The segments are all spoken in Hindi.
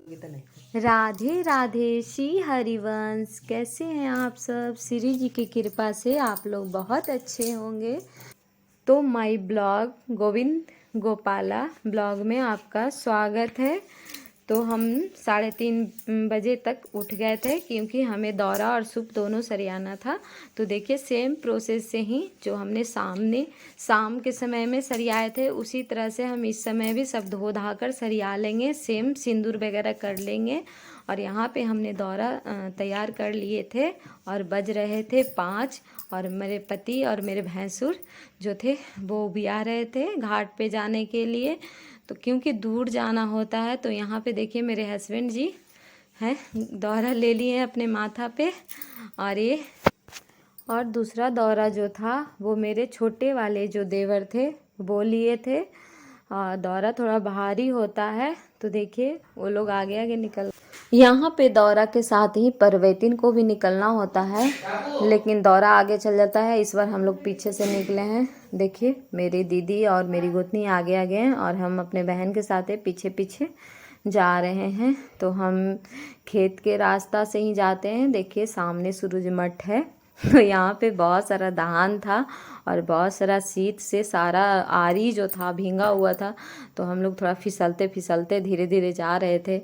राधे राधे श्री हरिवंश। कैसे हैं आप सब? श्री जी की कृपा से आप लोग बहुत अच्छे होंगे। तो my blog Govind Gopala blog में आपका स्वागत है। तो हम 3:30 बजे तक उठ गए थे क्योंकि हमें दौरा और सूप दोनों सरियाना था। तो देखिए सेम प्रोसेस से ही जो हमने शाम के समय में सरियाए थे उसी तरह से हम इस समय भी सब धो धा कर सरिया लेंगे। सेम सिंदूर वगैरह कर लेंगे। और यहाँ पे हमने दौरा तैयार कर लिए थे और बज रहे थे 5 और मेरे पति और मेरे भैंसुर जो थे वो भी आ रहे थे घाट पे जाने के लिए। तो क्योंकि दूर जाना होता है तो यहाँ पे देखिए मेरे हस्बैंड जी हैं दौरा ले लिए अपने माथा पे। और दूसरा दौरा जो था वो मेरे छोटे वाले जो देवर थे वो लिए थे। दौरा थोड़ा भारी होता है तो देखिए वो लोग आगे आगे निकल। यहाँ पे दौरा के साथ ही परवैतिन को भी निकलना होता है लेकिन दौरा आगे चल जाता है। इस बार हम लोग पीछे से निकले हैं। देखिए मेरी दीदी और मेरी गोतनी आगे आगे हैं और हम अपने बहन के साथ पीछे पीछे जा रहे हैं। तो हम खेत के रास्ता से ही जाते हैं। देखिए सामने सूरज मठ है। तो यहाँ पे बहुत सारा धान था और बहुत सारा शीत से सारा आरी जो था भींगा हुआ था। तो हम लोग थोड़ा फिसलते फिसलते धीरे धीरे जा रहे थे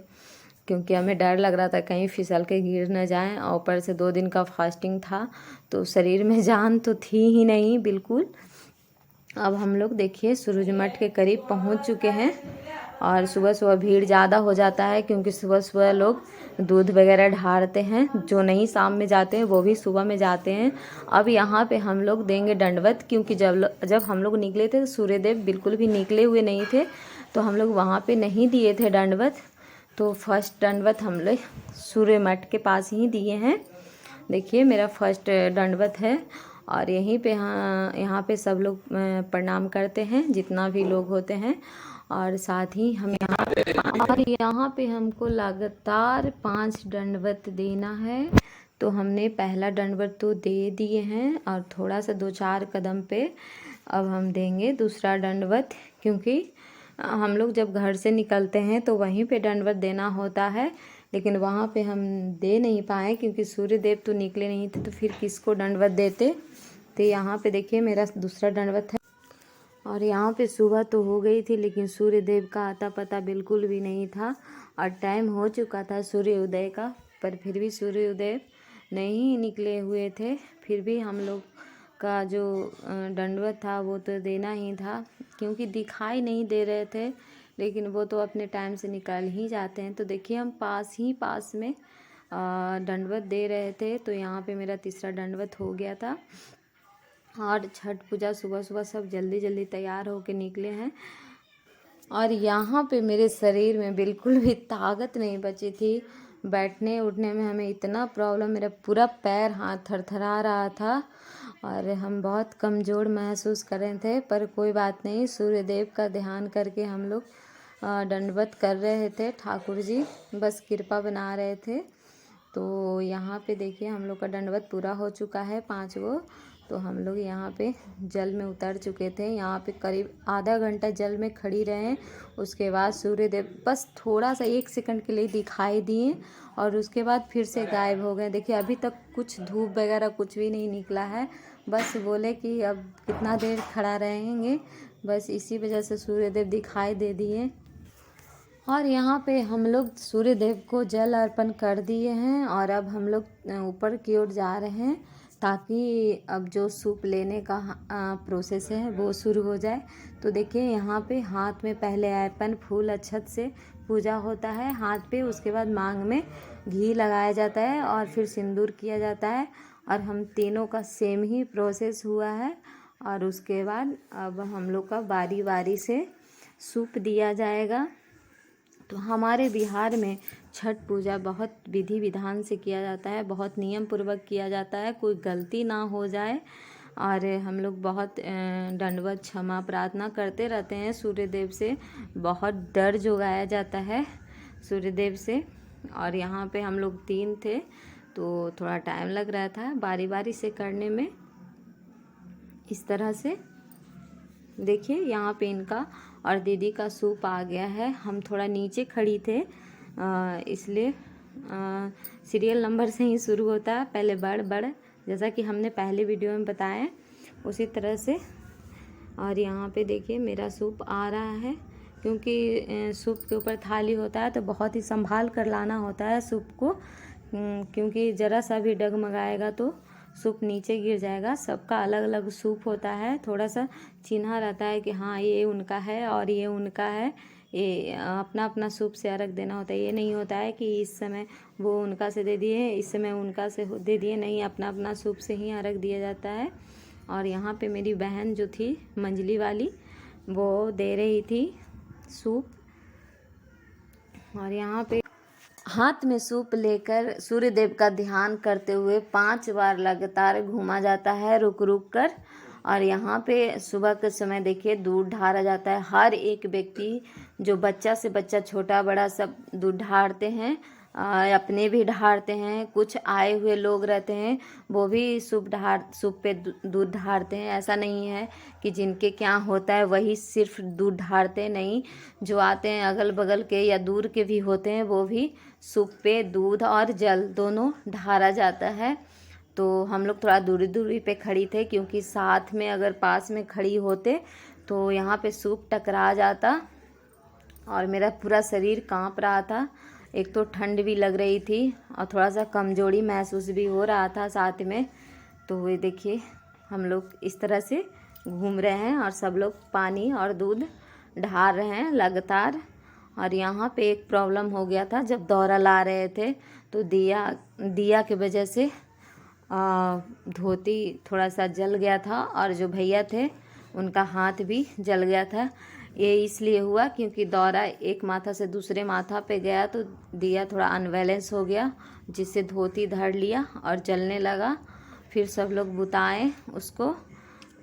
क्योंकि हमें डर लग रहा था कहीं फिसल के गिर न जाएं। और ऊपर से 2 दिन का फास्टिंग था तो शरीर में जान तो थी ही नहीं बिल्कुल। अब हम लोग देखिए सूरज मठ के करीब पहुंच चुके हैं। और सुबह सुबह भीड़ ज़्यादा हो जाता है क्योंकि सुबह सुबह लोग दूध वगैरह ढारते हैं। जो नहीं शाम में जाते हैं वो भी सुबह में जाते हैं। अब यहाँ पे हम लोग देंगे दंडवत क्योंकि जब हम लोग निकले थे तो सूर्यदेव बिल्कुल भी निकले हुए नहीं थे। तो हम लोग वहाँ पे नहीं दिए थे दंडवत। तो फर्स्ट दंडवत हम लोग सूर्य मठ के पास ही दिए हैं। देखिए मेरा फर्स्ट दंडवत है और यहीं पे यहाँ पे सब लोग प्रणाम करते हैं जितना भी लोग होते हैं। और साथ ही हम यहाँ पे हमको लगातार 5 दंडवत देना है। तो हमने पहला दंडवत तो दे दिए हैं और थोड़ा सा 2-4 कदम पे अब हम देंगे दूसरा दंडवत क्योंकि हम लोग जब घर से निकलते हैं तो वहीं पे दंडवत देना होता है। लेकिन वहाँ पे हम दे नहीं पाए क्योंकि सूर्य देव तो निकले नहीं थे तो फिर किसको दंडवत देते। तो यहाँ पे देखिए मेरा दूसरा दंडवत है। और यहाँ पे सुबह तो हो गई थी लेकिन सूर्य देव का आता पता बिल्कुल भी नहीं था और टाइम हो चुका था सूर्य उदय का। पर फिर भी सूर्य उदय नहीं निकले हुए थे। फिर भी हम लोग का जो दंडवत था वो तो देना ही था क्योंकि दिखाई नहीं दे रहे थे। लेकिन वो तो अपने टाइम से निकल ही जाते हैं। तो देखिए हम पास में दंडवत दे रहे थे। तो यहाँ पे मेरा तीसरा दंडवत हो गया था। और छठ पूजा सुबह सुबह सब जल्दी जल्दी तैयार होके निकले हैं। और यहाँ पे मेरे शरीर में बिल्कुल भी ताकत नहीं बची थी। बैठने उठने में हमें इतना प्रॉब्लम, मेरा पूरा पैर हाथ थरथरा रहा था और हम बहुत कमज़ोर महसूस कर रहे थे। पर कोई बात नहीं, सूर्य देव का ध्यान करके हम लोग दंडवत कर रहे थे। ठाकुर जी बस कृपा बना रहे थे। तो यहाँ पे देखिए हम लोग का दंडवत पूरा हो चुका है 5 गो। तो हम लोग यहाँ पे जल में उतर चुके थे। यहाँ पे करीब आधा घंटा जल में खड़ी रहे। उसके बाद सूर्य देव बस थोड़ा सा 1 सेकंड के लिए दिखाई दिए और उसके बाद फिर से गायब हो गए। देखिए अभी तक कुछ धूप वगैरह कुछ भी नहीं निकला है। बस बोले कि अब कितना देर खड़ा रहेंगे, बस इसी वजह से सूर्य देव दिखाई दे दिए। और यहाँ पे हम लोग सूर्य देव को जल अर्पण कर दिए हैं और अब हम लोग ऊपर की ओर जा रहे हैं ताकि अब जो सूप लेने का प्रोसेस है वो शुरू हो जाए। तो देखिए यहाँ पे हाथ में पहले अर्पण फूल अक्षत से पूजा होता है हाथ पे। उसके बाद मांग में घी लगाया जाता है और फिर सिंदूर किया जाता है। और हम तीनों का सेम ही प्रोसेस हुआ है। और उसके बाद अब हम लोग का बारी बारी से सूप दिया जाएगा। तो हमारे बिहार में छठ पूजा बहुत विधि विधान से किया जाता है, बहुत नियम पूर्वक किया जाता है, कोई गलती ना हो जाए। और हम लोग बहुत दंडवत क्षमा प्रार्थना करते रहते हैं सूर्य देव से। बहुत डर जुगाया जाता है सूर्य देव से। और यहाँ पे हम लोग 3 थे तो थोड़ा टाइम लग रहा था बारी बारी से करने में। इस तरह से देखिए यहाँ पे इनका और दीदी का सूप आ गया है। हम थोड़ा नीचे खड़ी थे इसलिए सीरियल नंबर से ही शुरू होता है, पहले बड़ बड़, जैसा कि हमने पहले वीडियो में बताया उसी तरह से। और यहाँ पे देखिए मेरा सूप आ रहा है, क्योंकि सूप के ऊपर थाली होता है तो बहुत ही संभाल कर लाना होता है सूप को, क्योंकि ज़रा सा भी डगमगाएगा तो सूप नीचे गिर जाएगा। सबका अलग अलग सूप होता है, थोड़ा सा चिन्हा रहता है कि हाँ ये उनका है और ये उनका है, ये अपना अपना सूप से अर्घ देना होता है। ये नहीं होता है कि इस समय वो उनका से दे दिए, इस समय उनका से दे दिए, नहीं, अपना अपना सूप से ही अर्घ दिया जाता है। और यहाँ पे मेरी बहन जो थी मंजली वाली, वो दे रही थी सूप। और यहाँ पे हाथ में सूप लेकर सूर्य देव का ध्यान करते हुए 5 बार लगातार घूमा जाता है रुक रुक कर। और यहाँ पे सुबह के समय देखिए दूध ढारा जाता है। हर एक व्यक्ति, जो बच्चा से बच्चा, छोटा बड़ा, सब दूध ढारते हैं, अपने भी ढारते हैं। कुछ आए हुए लोग रहते हैं वो भी सूप पे दूध ढारते हैं। ऐसा नहीं है कि जिनके क्या होता है वही सिर्फ दूध ढारते, नहीं, जो आते हैं अगल बगल के या दूर के भी होते हैं, वो भी सूप पे दूध और जल दोनों ढारा जाता है। तो हम लोग थोड़ा दूरी दूरी पे खड़ी थे, क्योंकि साथ में अगर पास में खड़ी होते तो यहाँ पे सूप टकरा जाता और मेरा पूरा शरीर कांप रहा था। एक तो ठंड भी लग रही थी और थोड़ा सा कमजोरी महसूस भी हो रहा था साथ में। तो ये देखिए हम लोग इस तरह से घूम रहे हैं और सब लोग पानी और दूध ढार रहे हैं लगातार। और यहाँ पे एक प्रॉब्लम हो गया था, जब दौरा ला रहे थे तो दिया की वजह से धोती थोड़ा सा जल गया था और जो भैया थे उनका हाथ भी जल गया था। ये इसलिए हुआ क्योंकि दौरा एक माथा से दूसरे माथा पे गया तो दिया थोड़ा अनबैलेंस हो गया, जिससे धोती धर लिया और जलने लगा। फिर सब लोग बुताए उसको,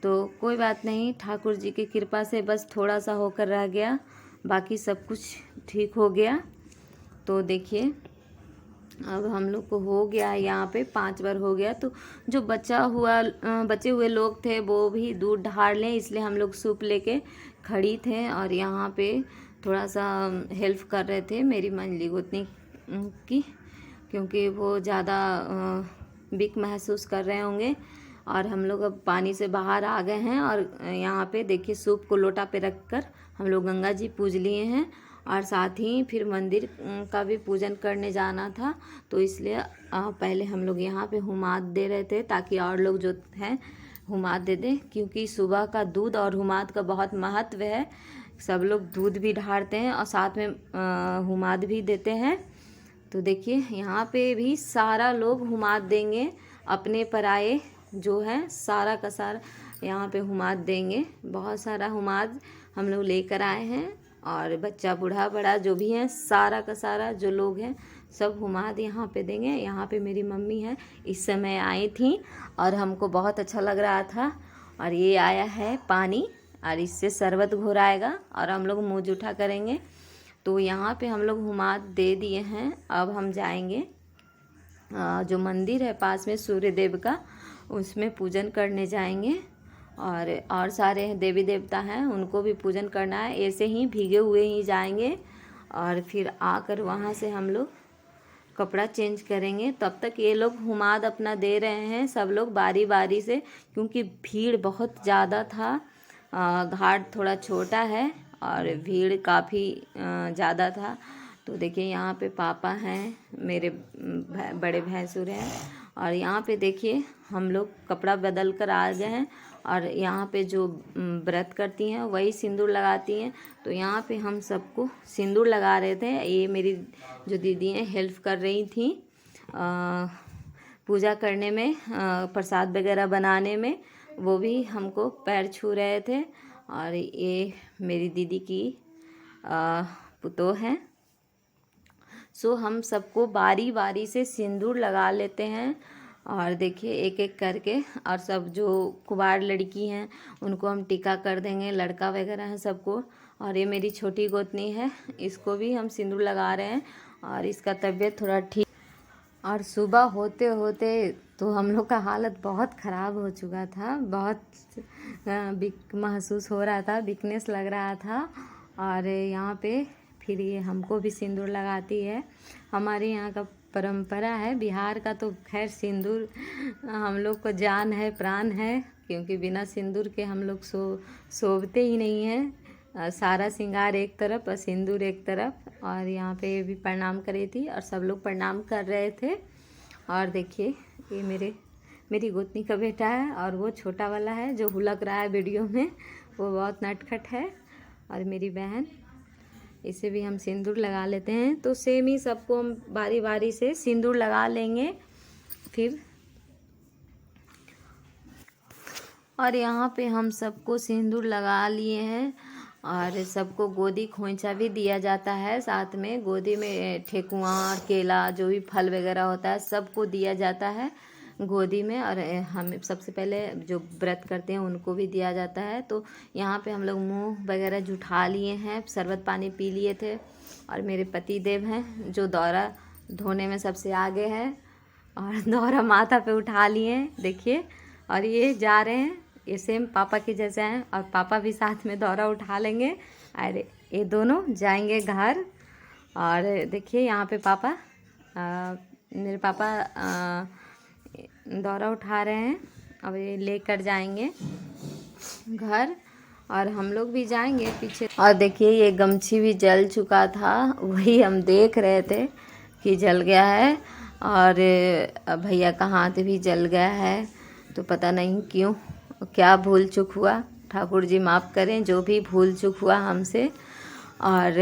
तो कोई बात नहीं, ठाकुर जी की कृपा से बस थोड़ा सा होकर रह गया, बाकी सब कुछ ठीक हो गया। तो देखिए अब हम लोग को हो गया, यहाँ पे 5 बार हो गया। तो जो बचे हुए लोग थे वो भी दूध ढार लें, इसलिए हम लोग सूप लेके खड़ी थे और यहाँ पे थोड़ा सा हेल्प कर रहे थे मेरी मंजली गोतनी की, क्योंकि वो ज़्यादा वीक महसूस कर रहे होंगे। और हम लोग अब पानी से बाहर आ गए हैं और यहाँ पे देखिए सूप को लोटा पे रख कर हम लोग गंगा जी पूज लिए हैं और साथ ही फिर मंदिर का भी पूजन करने जाना था, तो इसलिए पहले हम लोग यहाँ पे हुमाद दे रहे थे ताकि और लोग जो हैं हुमाद दे दें, क्योंकि सुबह का दूध और हुमाद का बहुत महत्व है। सब लोग दूध भी ढारते हैं और साथ में हुमाद भी देते हैं। तो देखिए यहाँ पे भी सारा लोग हुमाद देंगे, अपने पराये जो है सारा का सारा यहाँ पे हुमाद देंगे। बहुत सारा हुमाद हम लोग लेकर आए हैं और बच्चा बूढ़ा बड़ा जो भी है सारा का सारा जो लोग हैं सब हुमाद यहाँ पे देंगे। यहाँ पे मेरी मम्मी है, इस समय आई थी और हमको बहुत अच्छा लग रहा था। और ये आया है पानी और इससे शरबत घोराएगा और हम लोग मुँह जूठा करेंगे। तो यहाँ पे हम लोग हुमाद दे दिए हैं। अब हम जाएंगे जो मंदिर है पास में सूर्य देव का, उसमें पूजन करने जाएंगे और सारे देवी देवता हैं उनको भी पूजन करना है। ऐसे ही भीगे हुए ही जाएंगे और फिर आकर वहाँ से हम लोग कपड़ा चेंज करेंगे। तब तक ये लोग हुमाद अपना दे रहे हैं सब लोग बारी बारी से, क्योंकि भीड़ बहुत ज़्यादा था। घाट थोड़ा छोटा है और भीड़ काफ़ी ज़्यादा था। तो देखिए यहाँ पे पापा हैं, मेरे बड़े भैंसुर हैं और यहाँ पे देखिए हम लोग कपड़ा बदल कर आ गए हैं। और यहाँ पे जो व्रत करती हैं वही सिंदूर लगाती हैं, तो यहाँ पे हम सबको सिंदूर लगा रहे थे। ये मेरी जो दीदी हैं हेल्प कर रही थी पूजा करने में, प्रसाद वगैरह बनाने में, वो भी हमको पैर छू रहे थे। और ये मेरी दीदी की पुतोह हैं। सो हम सबको बारी बारी से सिंदूर लगा लेते हैं और देखिए एक एक करके। और सब जो कुंवार लड़की हैं उनको हम टीका कर देंगे, लड़का वगैरह हैं सबको। और ये मेरी छोटी गोतनी है, इसको भी हम सिंदूर लगा रहे हैं और इसका तबीयत थोड़ा ठीक। और सुबह होते होते तो हम लोग का हालत बहुत ख़राब हो चुका था, बहुत वीक महसूस हो रहा था, वीकनेस लग रहा था। और यहाँ पे फिर ये हमको भी सिंदूर लगाती है। हमारे यहाँ का परंपरा है, बिहार का तो खैर सिंदूर हम लोग को जान है, प्राण है, क्योंकि बिना सिंदूर के हम लोग सोते ही नहीं हैं। सारा श्रृंगार एक तरफ और सिंदूर एक तरफ। और यहाँ पे भी प्रणाम करी थी और सब लोग प्रणाम कर रहे थे। और देखिए ये मेरी गोतनी का बेटा है और वो छोटा वाला है जो हुलक रहा है वीडियो में, वो बहुत नटखट है। और मेरी बहन, इसे भी हम सिंदूर लगा लेते हैं। तो सेम ही सबको हम बारी बारी से सिंदूर लगा लेंगे फिर। और यहाँ पे हम सबको सिंदूर लगा लिए हैं और सबको गोदी खोंचा भी दिया जाता है। साथ में गोदी में ठेकुआ और केला जो भी फल वगैरह होता है सबको दिया जाता है गोदी में। और हम सबसे पहले जो व्रत करते हैं उनको भी दिया जाता है। तो यहाँ पे हम लोग मुंह वगैरह जुठा लिए हैं, शरबत पानी पी लिए थे। और मेरे पति देव हैं जो दौरा धोने में सबसे आगे हैं और दौरा माथा पे उठा लिए हैं, देखिए। और ये जा रहे हैं, ये सेम पापा के जैसे हैं और पापा भी साथ में दौरा उठा लेंगे। अरे ये दोनों जाएंगे घर। और देखिए यहाँ पे पापा, मेरे पापा दौरा उठा रहे हैं, अब ये लेकर जाएंगे घर और हम लोग भी जाएंगे पीछे। और देखिए ये गमछी भी जल चुका था, वही हम देख रहे थे कि जल गया है। और भैया का हाथ भी जल गया है, तो पता नहीं क्यों, क्या भूल चूक हुआ। ठाकुर जी माफ़ करें जो भी भूल चूक हुआ हमसे। और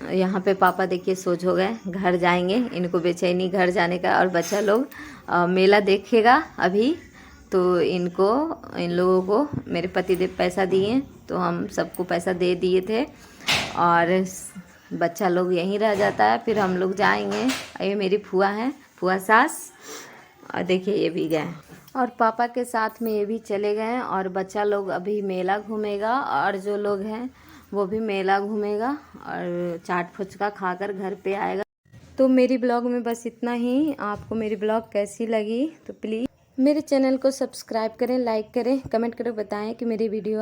यहाँ पे पापा देखिए सोच हो गए, घर जाएंगे, इनको बेचैनी घर जाने का। और बच्चा लोग मेला देखेगा अभी, तो इन लोगों को मेरे पतिदेव पैसा दिए, तो हम सबको पैसा दे दिए थे। और बच्चा लोग यहीं रह जाता है, फिर हम लोग जाएंगे। ये मेरी फुआ है, फुआ सास, और देखिए ये भी गए और पापा के साथ में ये भी चले गए। और बच्चा लोग अभी मेला घूमेगा और जो लोग हैं वो भी मेला घूमेगा और चाट फुचका खाकर घर पे आएगा। तो मेरी ब्लॉग में बस इतना ही। आपको मेरी ब्लॉग कैसी लगी तो प्लीज़ मेरे चैनल को सब्सक्राइब करें, लाइक करें, कमेंट करें, बताएं कि मेरी वीडियो